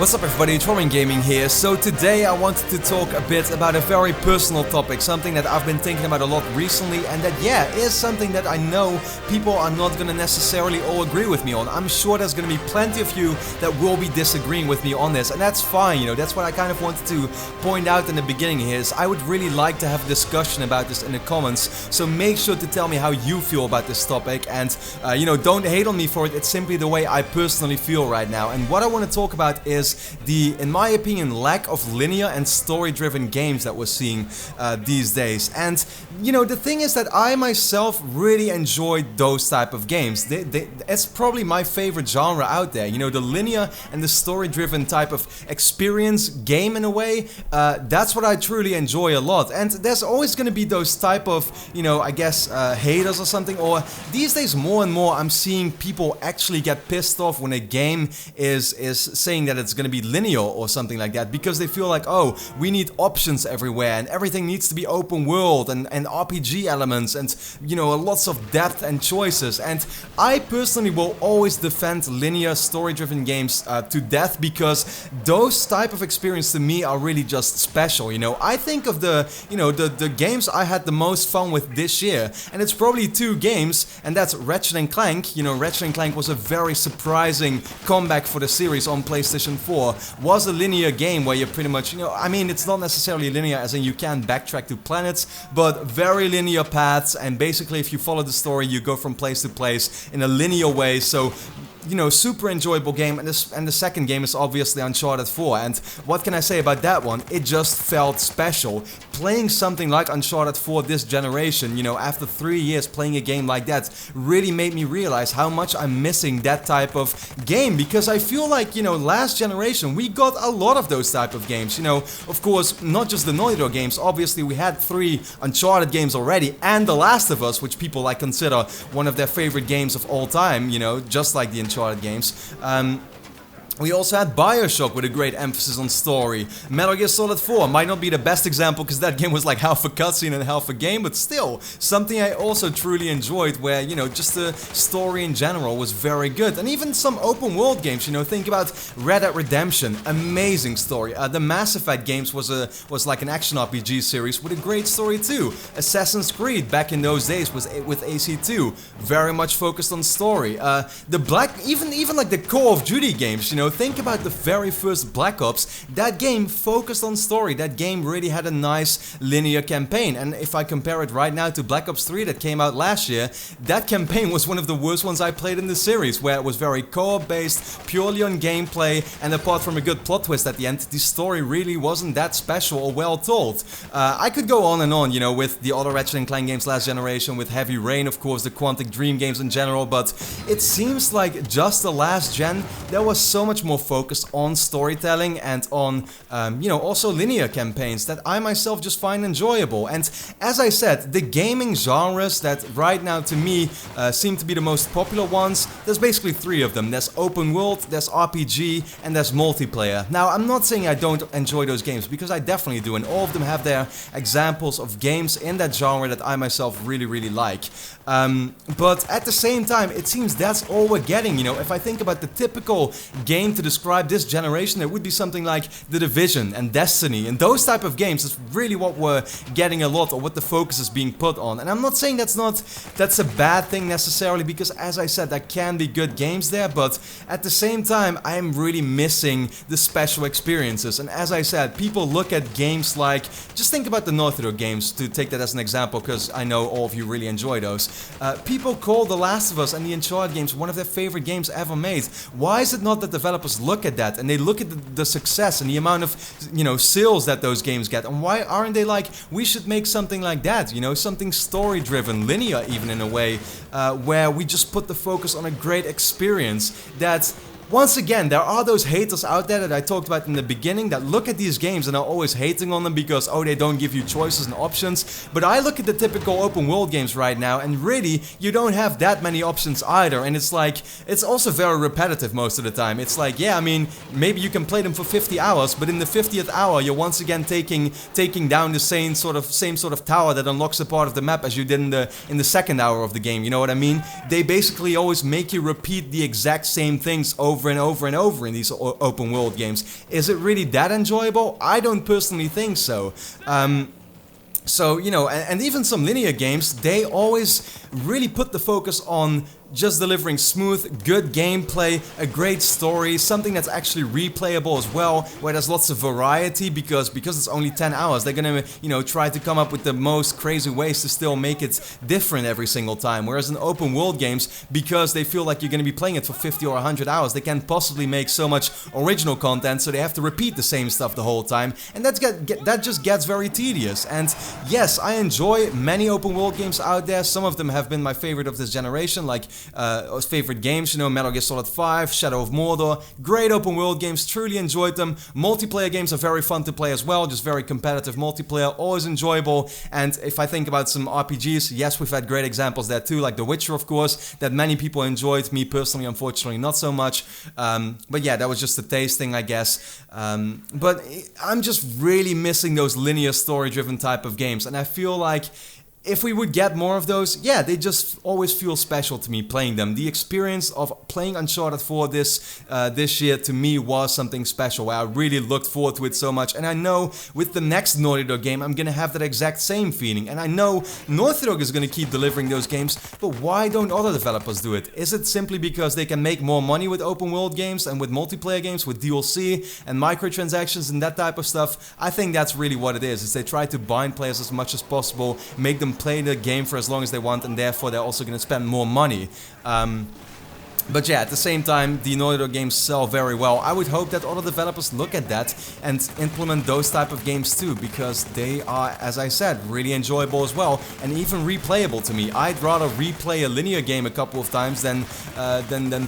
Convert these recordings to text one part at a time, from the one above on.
What's up everybody, it's Robin Gaming here. So today I wanted to talk a bit about a very personal topic, something that I've been thinking about a lot recently, and that is something that I know people are not gonna necessarily all agree with me on. I'm sure there's gonna be plenty of you that will be disagreeing with me on this, and that's fine, that's what I kind of wanted to point out in the beginning here, is I would really like to have a discussion about this in the comments, so make sure to tell me how you feel about this topic, and don't hate on me for it. It's simply the way I personally feel right now. And what I want to talk about is the, in my opinion, lack of linear and story-driven games that we're seeing these days. And the thing is that I myself really enjoy those type of games. It's probably my favorite genre out there. The linear and the story-driven type of experience game in a way. That's what I truly enjoy a lot. And there's always going to be those type of, I guess haters or something. Or these days more and more I'm seeing people actually get pissed off when a game is saying that it's going to be linear or something like that, because they feel like, oh, we need options everywhere and everything needs to be open world and RPG elements and lots of depth and choices. And I personally will always defend linear story-driven games to death, because those type of experience to me are really just special. I think of the games I had the most fun with this year, and it's probably two games, and that's Ratchet and Clank. Ratchet and Clank was a very surprising comeback for the series on PlayStation 4. Was a linear game where you pretty much, it's not necessarily linear as in you can backtrack to planets, but very linear paths, and basically if you follow the story you go from place to place in a linear way. So super enjoyable game. And the second game is obviously Uncharted 4, and what can I say about that one? It just felt special. Playing something like Uncharted 4 this generation, after 3 years playing a game like that, really made me realize how much I'm missing that type of game, because I feel like, last generation we got a lot of those type of games. Of course, not just the Naughty Dog games. Obviously we had 3 Uncharted games already, and The Last of Us, which people consider one of their favorite games of all time, just like the Uncharted games. We also had BioShock with a great emphasis on story. Metal Gear Solid 4 might not be the best example because that game was like half a cutscene and half a game, but still, something I also truly enjoyed where, just the story in general was very good. And even some open world games, think about Red Dead Redemption, amazing story. The Mass Effect games was like an action RPG series with a great story too. Assassin's Creed back in those days was with AC2, very much focused on story. Even like the Call of Duty games, think about the very first Black Ops. That game focused on story. That game really had a nice linear campaign. And if I compare it right now to Black Ops 3 that came out last year, that campaign was one of the worst ones I played in the series, where it was very co-op based, purely on gameplay, and apart from a good plot twist at the end, the story really wasn't that special or well told. I could go on and on, with the other Ratchet and Clank games last generation, with Heavy Rain, of course, the Quantic Dream games in general, but it seems like just the last gen, there was so much more focused on storytelling and on, also linear campaigns that I myself just find enjoyable. And as I said, the gaming genres that right now to me seem to be the most popular ones, there's basically 3 of them. There's open world, there's RPG, and there's multiplayer. Now, I'm not saying I don't enjoy those games, because I definitely do, and all of them have their examples of games in that genre that I myself really, really like. But at the same time, it seems that's all we're getting. If I think about the typical game to describe this generation, it would be something like The Division and Destiny, and those type of games is really what we're getting a lot, or what the focus is being put on. And I'm not saying that's a bad thing necessarily, because as I said, there can be good games there, but at the same time, I'm really missing the special experiences. And as I said, people look at games like, just think about the Naughty Dog games, to take that as an example, because I know all of you really enjoy those. People call The Last of Us and the Uncharted games one of their favorite games ever made. Why is it not that developers look at that and they look at the success and the amount of, sales that those games get, and why aren't they like, we should make something like that, something story driven, linear even in a way, where we just put the focus on a great experience that Once again, there are those haters out there that I talked about in the beginning that look at these games and are always hating on them because, oh, they don't give you choices and options. But I look at the typical open world games right now and really, you don't have that many options either. And it's like, it's also very repetitive most of the time. It's like, yeah, I mean, maybe you can play them for 50 hours, but in the 50th hour, you're once again taking down the same sort of tower that unlocks a part of the map as you did in the second hour of the game. You know what I mean? They basically always make you repeat the exact same things over over and over and over in these open world games. Is it really that enjoyable? I don't personally think so. So, you know, and even some linear games, they always really put the focus on just delivering smooth, good gameplay, a great story, something that's actually replayable as well, where there's lots of variety, because it's only 10 hours, they're gonna, you know, try to come up with the most crazy ways to still make it different every single time. Whereas in open world games, because they feel like you're gonna be playing it for 50 or 100 hours, they can't possibly make so much original content, so they have to repeat the same stuff the whole time, and that just gets very tedious. And yes, I enjoy many open world games out there. Some of them have been my favorite of this generation, like favorite games, you know, Metal Gear Solid 5, Shadow of Mordor, great open world games, truly enjoyed them. Multiplayer games are very fun to play as well, just very competitive multiplayer, always enjoyable. And if I think about some RPGs, yes, we've had great examples there too, like The Witcher, of course, that many people enjoyed. Me personally, unfortunately, not so much. But yeah, that was just a taste thing, I guess. But I'm just really missing those linear story-driven type of games, and I feel like if we would get more of those, yeah, they just always feel special to me playing them. The experience of playing Uncharted 4 this year to me was something special, where I really looked forward to it so much. And I know with the next Naughty Dog game, I'm gonna have that exact same feeling. And I know Naughty Dog is gonna keep delivering those games, but why don't other developers do it? Is it simply because they can make more money with open world games and with multiplayer games, with DLC and microtransactions and that type of stuff? I think that's really what it is they try to bind players as much as possible, make them play the game for as long as they want, and therefore they're also going to spend more money. But yeah, at the same time, the Naughty Dog games sell very well. I would hope that other developers look at that and implement those type of games too, because they are, as I said, really enjoyable as well, and even replayable to me. I'd rather replay a linear game a couple of times than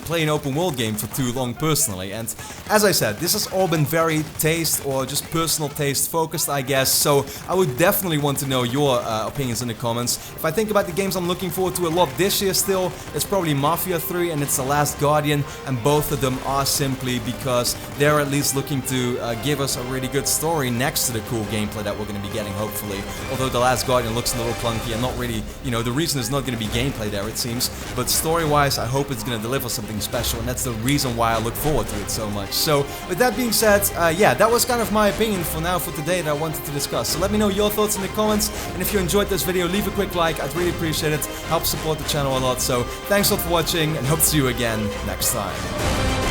play an open world game for too long personally. And as I said, this has all been very taste or just personal taste focused, I guess, so I would definitely want to know your opinions in the comments. If I think about the games I'm looking forward to a lot this year still, it's probably Mafia 3 and it's The Last Guardian, and both of them are simply because they're at least looking to give us a really good story next to the cool gameplay that we're going to be getting, hopefully. Although The Last Guardian looks a little clunky and not really, you know, the reason is not going to be gameplay there, it seems, but story-wise, I hope it's going to deliver something special, and that's the reason why I look forward to it so much. So, with that being said, yeah, that was kind of my opinion for now, for today, that I wanted to discuss. So let me know your thoughts in the comments, and if you enjoyed this video, leave a quick like, I'd really appreciate it, helps support the channel a lot. So, thanks a lot for watching, and hope to see you again next time.